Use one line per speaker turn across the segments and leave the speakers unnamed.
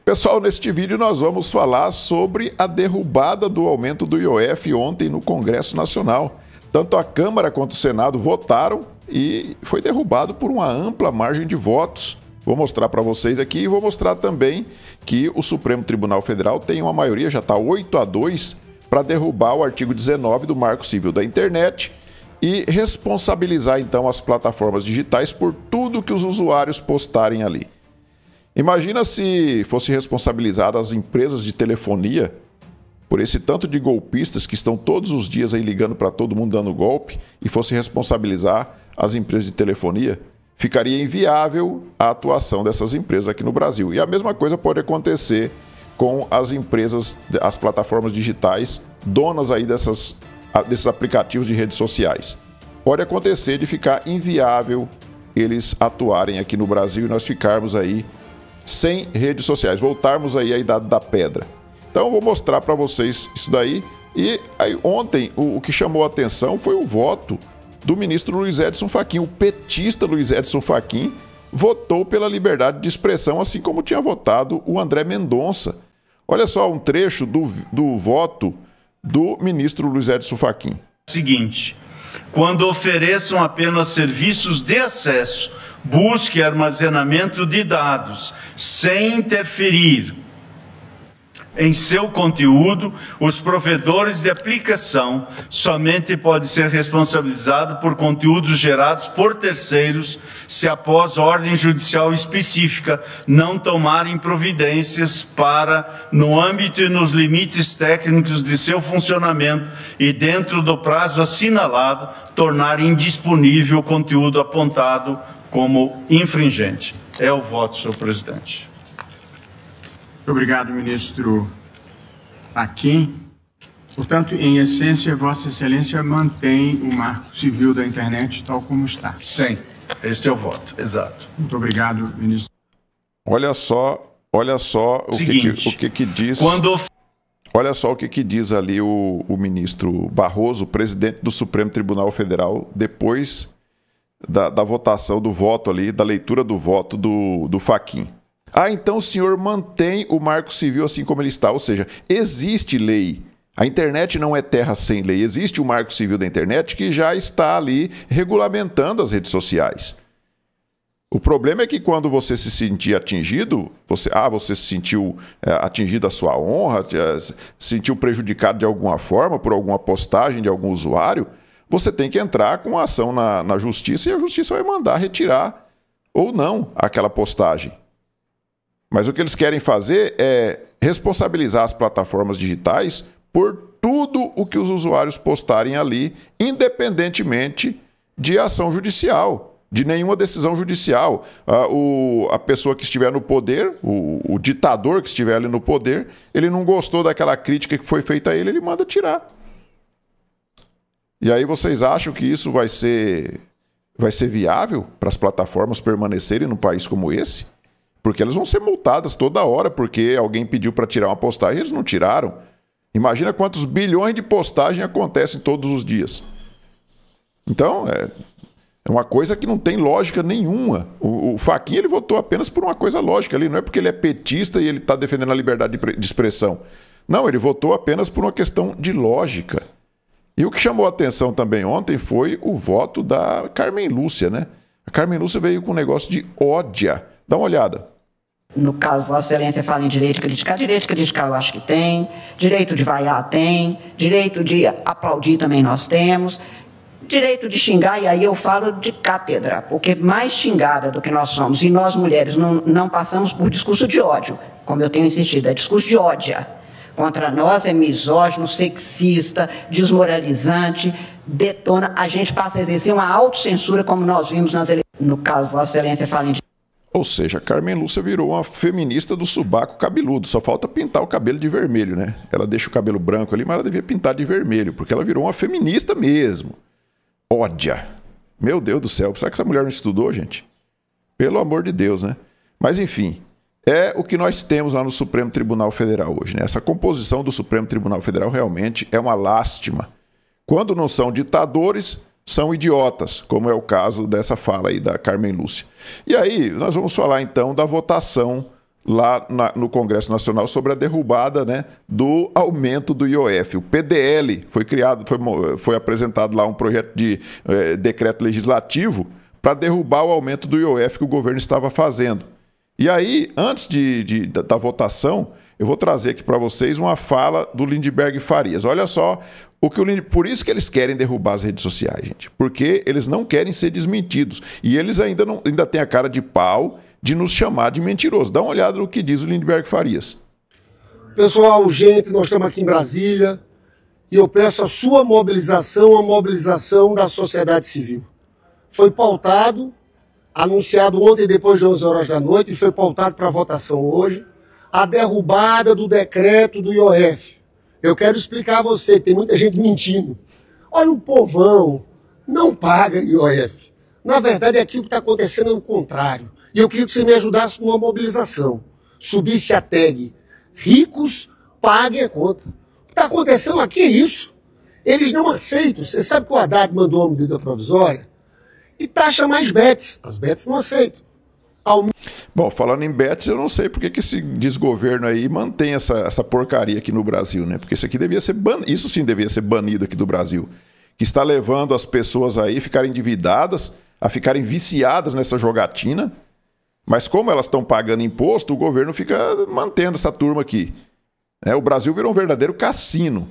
Pessoal, neste vídeo nós vamos falar sobre a derrubada do aumento do IOF ontem no Congresso Nacional. Tanto a Câmara quanto o Senado votaram e foi derrubado por uma ampla margem de votos. Vou mostrar para vocês aqui e vou mostrar também que o Supremo Tribunal Federal tem uma maioria, já está 8-2, para derrubar o artigo 19 do Marco Civil da Internet e responsabilizar então as plataformas digitais por tudo que os usuários postarem ali. Imagina se fosse responsabilizada as empresas de telefonia por esse tanto de golpistas que estão todos os dias aí ligando para todo mundo dando golpe e fosse responsabilizar as empresas de telefonia, ficaria inviável a atuação dessas empresas aqui no Brasil. E a mesma coisa pode acontecer com as empresas, as plataformas digitais, donas aí desses aplicativos de redes sociais. Pode acontecer de ficar inviável eles atuarem aqui no Brasil e nós ficarmos aí sem redes sociais, voltarmos aí à Idade da Pedra. Então eu vou mostrar para vocês isso daí. E aí, ontem o que chamou a atenção foi o voto do ministro Luiz Edson Fachin. O petista Luiz Edson Fachin votou pela liberdade de expressão, assim como tinha votado o André Mendonça. Olha só um trecho do voto do ministro Luiz Edson Fachin.
Seguinte, quando ofereçam apenas serviços de acesso, busca e armazenamento de dados, sem interferir em seu conteúdo, os provedores de aplicação somente podem ser responsabilizados por conteúdos gerados por terceiros se, após ordem judicial específica, não tomarem providências para, no âmbito e nos limites técnicos de seu funcionamento e dentro do prazo assinalado, tornar indisponível o conteúdo apontado como infringente. É o voto, senhor presidente.
Obrigado, ministro Fachin. Portanto, em essência, Vossa Excelência mantém o Marco Civil da Internet tal como está.
Sim, este é o voto, exato.
Muito obrigado, ministro.
Olha só o que diz. Olha só o que diz ali o ministro Barroso, presidente do Supremo Tribunal Federal, depois da votação do voto ali, da leitura do voto do Fachin. Ah, então o senhor mantém o Marco Civil assim como ele está, ou seja, existe lei. A internet não é terra sem lei, existe o Marco Civil da Internet que já está ali regulamentando as redes sociais. O problema é que quando você se sentir atingido, você se sentiu atingido a sua honra, se sentiu prejudicado de alguma forma por alguma postagem de algum usuário, você tem que entrar com a ação na justiça e a justiça vai mandar retirar ou não aquela postagem. Mas o que eles querem fazer é responsabilizar as plataformas digitais por tudo o que os usuários postarem ali, independentemente de ação judicial, de nenhuma decisão judicial. A pessoa que estiver no poder, o ditador que estiver ali no poder, ele não gostou daquela crítica que foi feita a ele, ele manda tirar. E aí vocês acham que isso vai ser viável para as plataformas permanecerem num país como esse? Porque elas vão ser multadas toda hora porque alguém pediu para tirar uma postagem e eles não tiraram. Imagina quantos bilhões de postagens acontecem todos os dias. Então, é uma coisa que não tem lógica nenhuma. O Fachin, ele votou apenas por uma coisa lógica ali. Não é porque ele é petista e ele está defendendo a liberdade de expressão. Não, ele votou apenas por uma questão de lógica. E o que chamou a atenção também ontem foi o voto da Carmen Lúcia, né? A Carmen Lúcia veio com um negócio de ódia. Dá uma olhada.
No caso, Vossa Excelência fala em direito de criticar eu acho que tem, direito de vaiar tem, direito de aplaudir também nós temos, direito de xingar, e aí eu falo de cátedra, porque mais xingada do que nós somos, e nós mulheres não passamos por discurso de ódio, como eu tenho insistido, é discurso de ódio. Contra nós é misógino, sexista, desmoralizante, detona, a gente passa a exercer uma autocensura como nós vimos nas eleições. No caso, Vossa Excelência fala em...
Ou seja, a Carmen Lúcia virou uma feminista do subaco cabeludo. Só falta pintar o cabelo de vermelho, né? Ela deixa o cabelo branco ali, mas ela devia pintar de vermelho, porque ela virou uma feminista mesmo. Ódia. Meu Deus do céu, será que essa mulher não estudou, gente? Pelo amor de Deus, né? Mas enfim, é o que nós temos lá no Supremo Tribunal Federal hoje, né? Essa composição do Supremo Tribunal Federal realmente é uma lástima. Quando não são ditadores, são idiotas, como é o caso dessa fala aí da Carmen Lúcia. E aí, nós vamos falar então da votação lá no Congresso Nacional sobre a derrubada, né, do aumento do IOF. O PDL foi apresentado lá um projeto de decreto legislativo para derrubar o aumento do IOF que o governo estava fazendo. E aí, antes da votação, eu vou trazer aqui para vocês uma fala do Lindbergh Farias. Olha só, por isso que eles querem derrubar as redes sociais, gente. Porque eles não querem ser desmentidos. E eles ainda têm a cara de pau de nos chamar de mentiroso. Dá uma olhada no que diz o Lindbergh Farias.
Pessoal, gente, nós estamos aqui em Brasília e eu peço a sua mobilização, a mobilização da sociedade civil. Foi pautado, anunciado ontem depois de 11 horas da noite e foi pautado para votação hoje, a derrubada do decreto do IOF. Eu quero explicar a você, tem muita gente mentindo. Olha, o povão não paga IOF. Na verdade, aqui o que está acontecendo é o contrário. E eu queria que você me ajudasse numa mobilização. Subisse a tag, ricos paguem a conta. O que está acontecendo aqui é isso. Eles não aceitam. Você sabe que o Haddad mandou uma medida provisória e taxa mais bets. As bets não aceitam.
Bom, falando em bets, eu não sei porque que esse desgoverno aí mantém essa porcaria aqui no Brasil, né? Porque isso aqui devia ser isso sim devia ser banido aqui do Brasil. Que está levando as pessoas aí a ficarem endividadas, a ficarem viciadas nessa jogatina. Mas como elas estão pagando imposto, o governo fica mantendo essa turma aqui. O Brasil virou um verdadeiro cassino.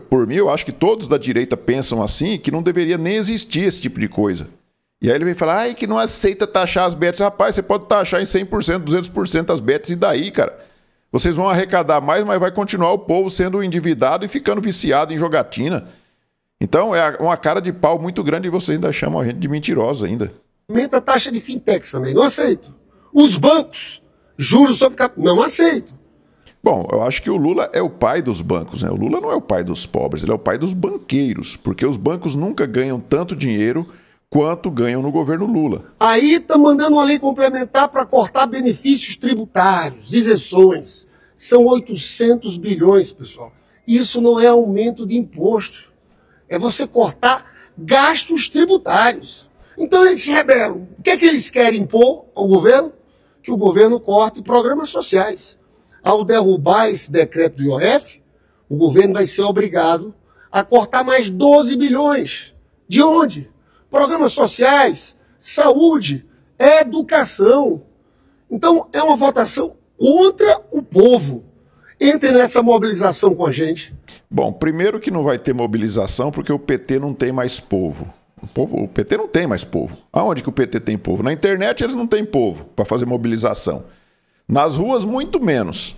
Por mim, eu acho que todos da direita pensam assim, que não deveria nem existir esse tipo de coisa. E aí ele vem falar, que não aceita taxar as bets. Rapaz, você pode taxar em 100%, 200% as bets, e daí, cara? Vocês vão arrecadar mais, mas vai continuar o povo sendo endividado e ficando viciado em jogatina. Então, é uma cara de pau muito grande e vocês ainda chamam a gente de mentirosa ainda.
Aumenta a taxa de fintechs também, não aceito. Os bancos, juros sobre capital, não aceito.
Bom, eu acho que o Lula é o pai dos bancos, né? O Lula não é o pai dos pobres, ele é o pai dos banqueiros, porque os bancos nunca ganham tanto dinheiro quanto ganham no governo Lula.
Aí está mandando uma lei complementar para cortar benefícios tributários, isenções. São 800 bilhões, pessoal. Isso não é aumento de imposto. É você cortar gastos tributários. Então eles se rebelam. O que é que eles querem impor ao governo? Que o governo corte programas sociais. Ao derrubar esse decreto do IOF, o governo vai ser obrigado a cortar mais 12 bilhões. De onde? Programas sociais, saúde, educação. Então é uma votação contra o povo. Entre nessa mobilização com a gente.
Bom, primeiro que não vai ter mobilização porque o PT não tem mais povo. O PT não tem mais povo. Aonde que o PT tem povo? Na internet eles não têm povo para fazer mobilização. Nas ruas, muito menos.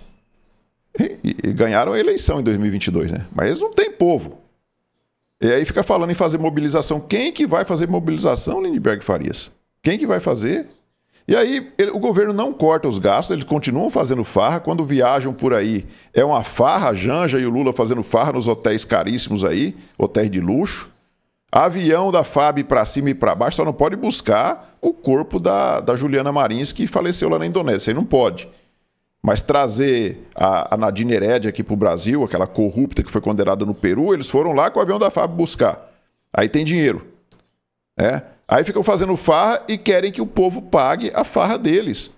E ganharam a eleição em 2022, né? Mas eles não têm povo. E aí fica falando em fazer mobilização. Quem que vai fazer mobilização, Lindbergh Farias? Quem que vai fazer? E aí o governo não corta os gastos, eles continuam fazendo farra. Quando viajam por aí, é uma farra, a Janja e o Lula fazendo farra nos hotéis caríssimos aí, hotéis de luxo. Avião da FAB para cima e para baixo, só não pode buscar o corpo da Juliana Marins, que faleceu lá na Indonésia. Aí não pode. Mas trazer a Nadine Heredia aqui para o Brasil, aquela corrupta que foi condenada no Peru, eles foram lá com o avião da FAB buscar. Aí tem dinheiro. Aí ficam fazendo farra e querem que o povo pague a farra deles.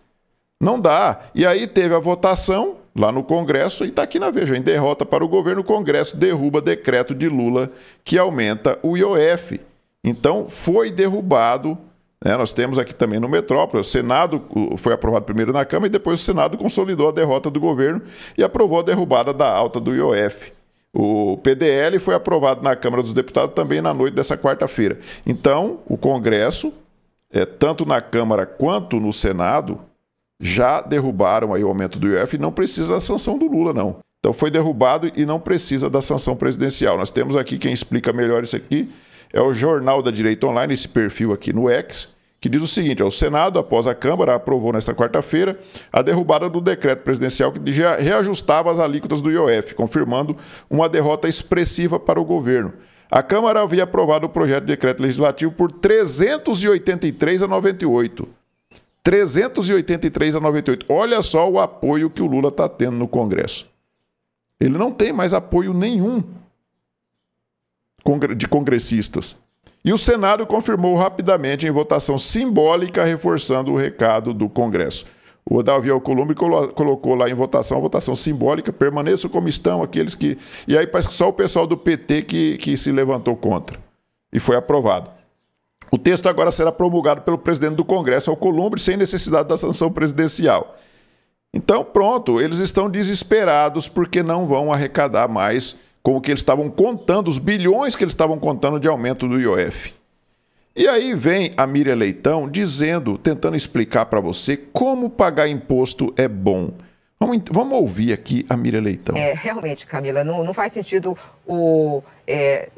Não dá. E aí teve a votação lá no Congresso, e está aqui na Veja, em derrota para o governo, o Congresso derruba decreto de Lula que aumenta o IOF. Então, foi derrubado, né? Nós temos aqui também no Metrópole, o Senado foi aprovado primeiro na Câmara e depois o Senado consolidou a derrota do governo e aprovou a derrubada da alta do IOF. O PDL foi aprovado na Câmara dos Deputados também na noite dessa quarta-feira. Então, o Congresso, tanto na Câmara quanto no Senado, já derrubaram aí o aumento do IOF e não precisa da sanção do Lula, não. Então foi derrubado e não precisa da sanção presidencial. Nós temos aqui, quem explica melhor isso aqui, é o Jornal da Direita Online, esse perfil aqui no X, que diz o seguinte: o Senado, após a Câmara, aprovou nesta quarta-feira a derrubada do decreto presidencial que reajustava as alíquotas do IOF, confirmando uma derrota expressiva para o governo. A Câmara havia aprovado o projeto de decreto legislativo por 383 a 98. 383 a 98. Olha só o apoio que o Lula está tendo no Congresso. Ele não tem mais apoio nenhum de congressistas. E o Senado confirmou rapidamente em votação simbólica, reforçando o recado do Congresso. O Davi Alcolumbre colocou lá em votação, votação simbólica, permaneçam como estão aqueles que... E aí parece que só o pessoal do PT que se levantou contra. E foi aprovado. O texto agora será promulgado pelo presidente do Congresso, Alcolumbre, sem necessidade da sanção presidencial. Então, pronto, eles estão desesperados porque não vão arrecadar mais com o que eles estavam contando, os bilhões que eles estavam contando de aumento do IOF. E aí vem a Miriam Leitão dizendo, tentando explicar para você como pagar imposto é bom. Vamos ouvir aqui a Miriam Leitão.
Realmente, Camila, não faz sentido o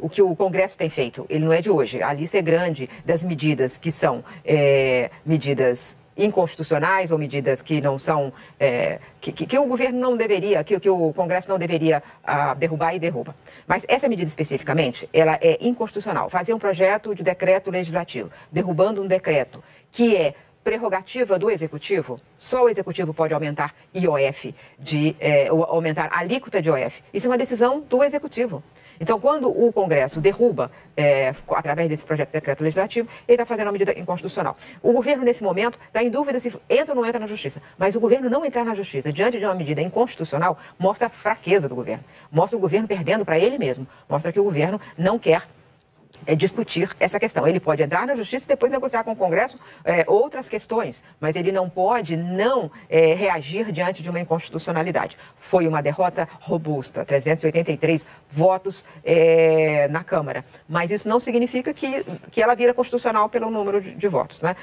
que o Congresso tem feito. Ele não é de hoje. A lista é grande das medidas que são medidas inconstitucionais ou medidas que não são, que o governo não deveria, que o Congresso não deveria derrubar e derruba. Mas essa medida especificamente, ela é inconstitucional. Fazer um projeto de decreto legislativo, derrubando um decreto que é prerrogativa do Executivo, só o Executivo pode aumentar IOF, aumentar a alíquota de IOF. Isso é uma decisão do Executivo. Então, quando o Congresso derruba, através desse projeto de decreto legislativo, ele está fazendo uma medida inconstitucional. O governo, nesse momento, está em dúvida se entra ou não entra na Justiça. Mas o governo não entrar na Justiça diante de uma medida inconstitucional mostra a fraqueza do governo. Mostra o governo perdendo para ele mesmo. Mostra que o governo não quer discutir essa questão. Ele pode entrar na Justiça e depois negociar com o Congresso outras questões, mas ele não pode não reagir diante de uma inconstitucionalidade. Foi uma derrota robusta, 383 votos na Câmara, mas isso não significa que ela vira constitucional pelo número de votos, né?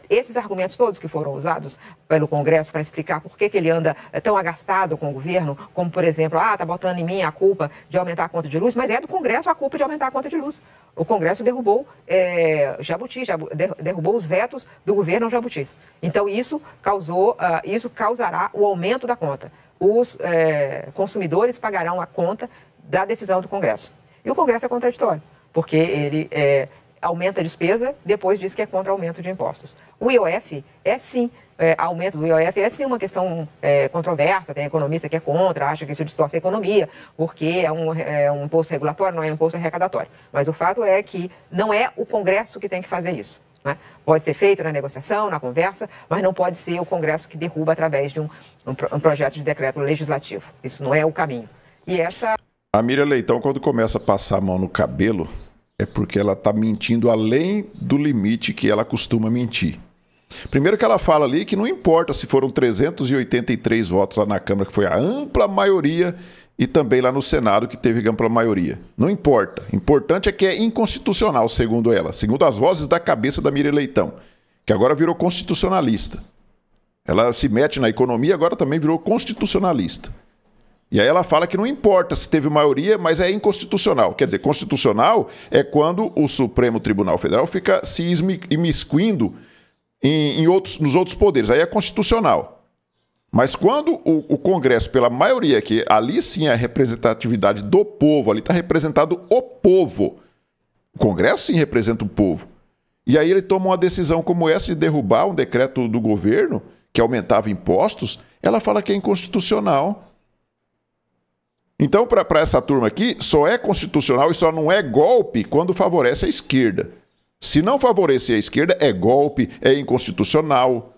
Esses argumentos todos que foram usados pelo Congresso para explicar por que ele anda tão agastado com o governo, como, por exemplo, tá botando em mim a culpa de aumentar a conta de luz, mas é do Congresso a culpa de aumentar a conta de luz. O Congresso derrubou Jabuti, derrubou os vetos do governo aos jabutis. Então, isso causará o aumento da conta. Os consumidores pagarão a conta da decisão do Congresso. E o Congresso é contraditório, porque ele aumenta a despesa, depois diz que é contra aumento de impostos. O IOF aumento do IOF é sim uma questão controversa, tem economista que é contra, acha que isso distorce a economia, porque é um imposto regulatório, não é um imposto arrecadatório. Mas o fato é que não é o Congresso que tem que fazer isso, né? Pode ser feito na negociação, na conversa, mas não pode ser o Congresso que derruba através de um projeto de decreto legislativo. Isso não é o caminho. E essa...
A Miriam Leitão, quando começa a passar a mão no cabelo, é porque ela está mentindo além do limite que ela costuma mentir. Primeiro que ela fala ali que não importa se foram 383 votos lá na Câmara, que foi a ampla maioria, e também lá no Senado, que teve ampla maioria. Não importa. Importante é que é inconstitucional, segundo ela. Segundo as vozes da cabeça da Miriam Leitão, que agora virou constitucionalista. Ela se mete na economia, agora também virou constitucionalista. E aí ela fala que não importa se teve maioria, mas é inconstitucional. Quer dizer, constitucional é quando o Supremo Tribunal Federal fica se imiscuindo nos outros poderes. Aí é constitucional. Mas quando o Congresso, pela maioria, que ali sim é a representatividade do povo, ali está representado o povo. O Congresso sim representa o povo. E aí ele toma uma decisão como essa de derrubar um decreto do governo que aumentava impostos, ela fala que é inconstitucional. Então, para essa turma aqui, só é constitucional e só não é golpe quando favorece a esquerda. Se não favorecer a esquerda, é golpe, é inconstitucional,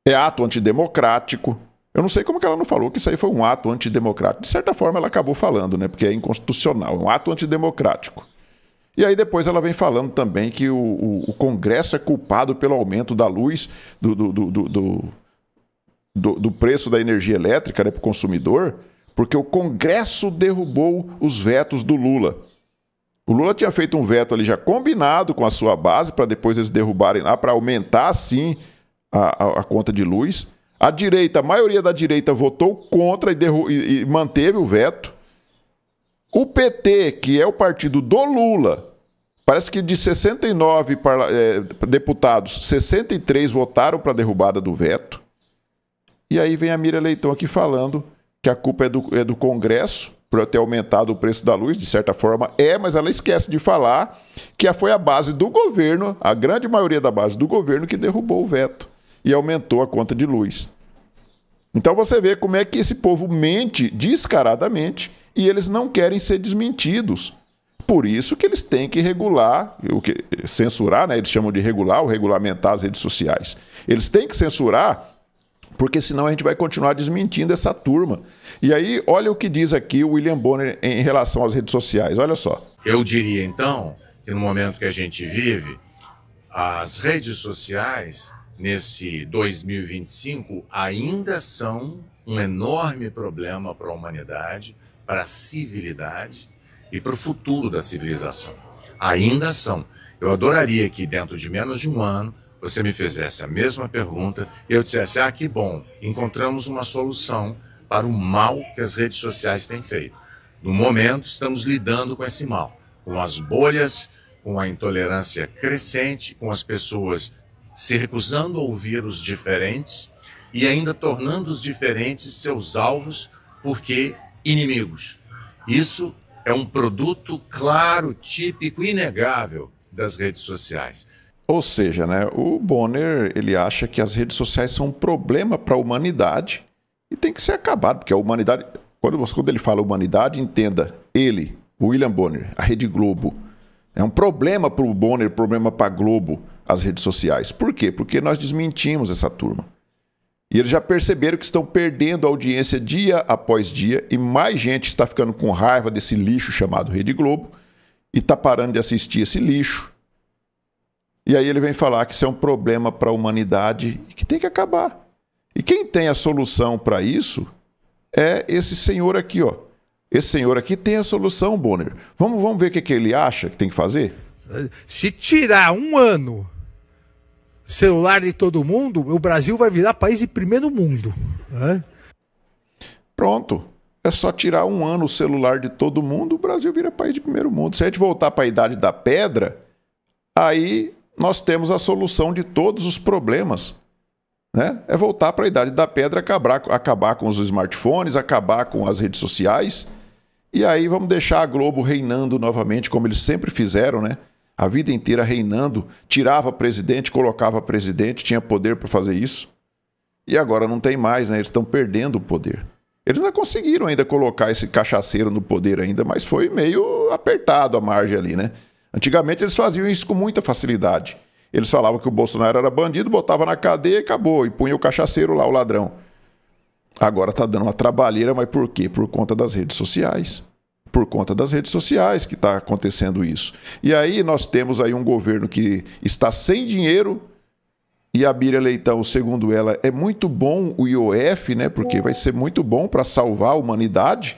é ato antidemocrático. Eu não sei como que ela não falou que isso aí foi um ato antidemocrático. De certa forma, ela acabou falando, né? Porque é inconstitucional, é um ato antidemocrático. E aí depois ela vem falando também que o Congresso é culpado pelo aumento da luz, do preço da energia elétrica, né, para o consumidor, porque o Congresso derrubou os vetos do Lula. O Lula tinha feito um veto ali já combinado com a sua base, para depois eles derrubarem lá, para aumentar, sim, a conta de luz. A direita, a maioria da direita votou contra e manteve o veto. O PT, que é o partido do Lula, parece que de 69 deputados, 63 votaram para a derrubada do veto. E aí vem a Miriam Leitão aqui falando que a culpa é do Congresso por ter aumentado o preço da luz, de certa forma mas ela esquece de falar que foi a base do governo, a grande maioria da base do governo, que derrubou o veto e aumentou a conta de luz. Então você vê como é que esse povo mente descaradamente e eles não querem ser desmentidos. Por isso que eles têm que censurar, né? Eles chamam de regulamentar as redes sociais. Eles têm que censurar Porque senão a gente vai continuar desmentindo essa turma. E aí, olha o que diz aqui o William Bonner em relação às redes sociais. Olha só.
Eu diria, então, que no momento que a gente vive, as redes sociais, nesse 2025, ainda são um enorme problema para a humanidade, para a civilidade e para o futuro da civilização. Ainda são. Eu adoraria que dentro de menos de um ano você me fizesse a mesma pergunta e eu dissesse, que bom, encontramos uma solução para o mal que as redes sociais têm feito. No momento, estamos lidando com esse mal, com as bolhas, com a intolerância crescente, com as pessoas se recusando a ouvir os diferentes e ainda tornando os diferentes seus alvos porque inimigos. Isso é um produto claro, típico, inegável das redes sociais.
Ou seja, né, o Bonner, ele acha que as redes sociais são um problema para a humanidade e tem que ser acabado, porque a humanidade, quando ele fala humanidade, entenda, ele, o William Bonner, a Rede Globo, é um problema para o Bonner, problema para a Globo, as redes sociais. Por quê? Porque nós desmentimos essa turma. E eles já perceberam que estão perdendo a audiência dia após dia e mais gente está ficando com raiva desse lixo chamado Rede Globo e está parando de assistir esse lixo. E aí ele vem falar que isso é um problema para a humanidade e que tem que acabar. E quem tem a solução para isso é esse senhor aqui, ó. Esse senhor aqui tem a solução, Bonner. Vamos ver o que ele acha que tem que fazer?
Se tirar um ano celular de todo mundo, o Brasil vai virar país de primeiro mundo. Né?
Pronto. É só tirar um ano o celular de todo mundo, o Brasil vira país de primeiro mundo. Se a gente voltar para a Idade da Pedra, aí nós temos a solução de todos os problemas. Né? É voltar para a Idade da Pedra, acabar com os smartphones, acabar com as redes sociais. E aí vamos deixar a Globo reinando novamente, como eles sempre fizeram, né? A vida inteira reinando, tirava presidente, colocava presidente, tinha poder para fazer isso. E agora não tem mais, né? Eles estão perdendo o poder. Eles não conseguiram ainda colocar esse cachaceiro no poder ainda, mas foi meio apertado a margem ali, né? Antigamente eles faziam isso com muita facilidade. Eles falavam que o Bolsonaro era bandido, botava na cadeia e acabou. E punha o cachaceiro lá, o ladrão. Agora tá dando uma trabalheira, mas por quê? Por conta das redes sociais. Por conta das redes sociais que está acontecendo isso. E aí nós temos aí um governo que está sem dinheiro e a Miriam Leitão, segundo ela, é muito bom o IOF, né? Porque vai ser muito bom para salvar a humanidade.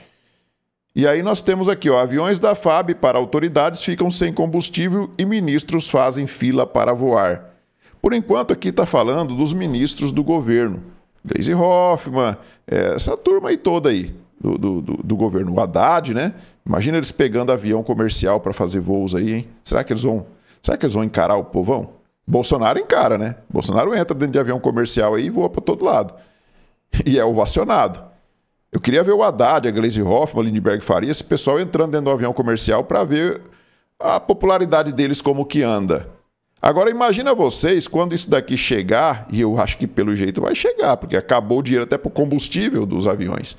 E aí nós temos aqui, ó, aviões da FAB para autoridades ficam sem combustível e ministros fazem fila para voar. Por enquanto aqui está falando dos ministros do governo. Gleisi Hoffmann, essa turma aí toda aí do governo. O Haddad, né? Imagina eles pegando avião comercial para fazer voos aí, hein? Será que eles vão encarar o povão? Bolsonaro encara, né? Bolsonaro entra dentro de avião comercial aí e voa para todo lado. E é ovacionado. Eu queria ver o Haddad, a Gleisi Hoffmann, a Lindbergh Faria, esse pessoal entrando dentro do avião comercial para ver a popularidade deles como que anda. Agora imagina vocês quando isso daqui chegar, e eu acho que pelo jeito vai chegar, porque acabou o dinheiro até para o combustível dos aviões.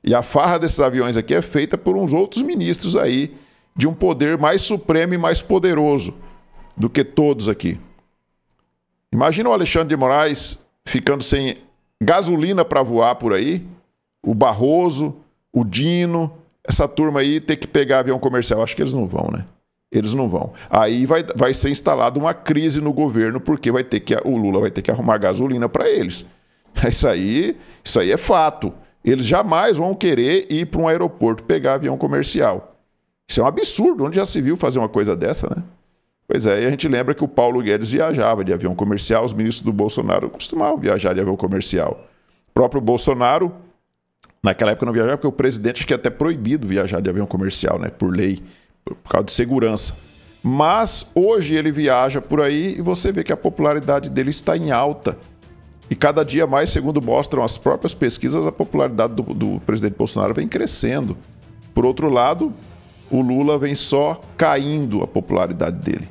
E a farra desses aviões aqui é feita por uns outros ministros aí, de um poder mais supremo e mais poderoso do que todos aqui. Imagina o Alexandre de Moraes ficando sem gasolina para voar por aí, o Barroso, o Dino, essa turma aí ter que pegar avião comercial. Acho que eles não vão, né? Eles não vão. Aí vai ser instalada uma crise no governo, porque o Lula vai ter que arrumar gasolina para eles. Isso aí é fato. Eles jamais vão querer ir para um aeroporto pegar avião comercial. Isso é um absurdo. Onde já se viu fazer uma coisa dessa, né? Pois é, e a gente lembra que o Paulo Guedes viajava de avião comercial, os ministros do Bolsonaro costumavam viajar de avião comercial. O próprio Bolsonaro, naquela época não viajava, porque o presidente acho que é até proibido viajar de avião comercial, né? Por lei, por causa de segurança. Mas hoje ele viaja por aí e você vê que a popularidade dele está em alta. E cada dia mais, segundo mostram as próprias pesquisas, a popularidade do presidente Bolsonaro vem crescendo. Por outro lado, o Lula vem só caindo a popularidade dele.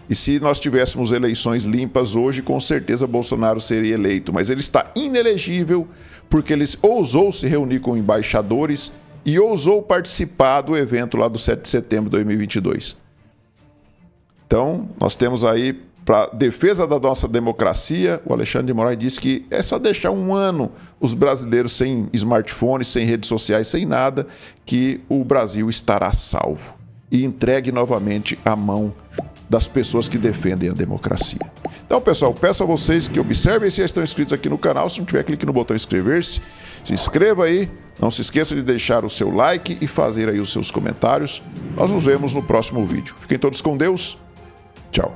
E se nós tivéssemos eleições limpas hoje, com certeza Bolsonaro seria eleito. Mas ele está inelegível porque ele ousou se reunir com embaixadores e ousou participar do evento lá do 7 de setembro de 2022. Então, nós temos aí para defesa da nossa democracia, o Alexandre de Moraes disse que é só deixar um ano os brasileiros sem smartphones, sem redes sociais, sem nada, que o Brasil estará salvo e entregue novamente à mão das pessoas que defendem a democracia. Então, pessoal, peço a vocês que observem se já estão inscritos aqui no canal. Se não tiver, clique no botão inscrever-se. Se inscreva aí. Não se esqueça de deixar o seu like e fazer aí os seus comentários. Nós nos vemos no próximo vídeo. Fiquem todos com Deus. Tchau.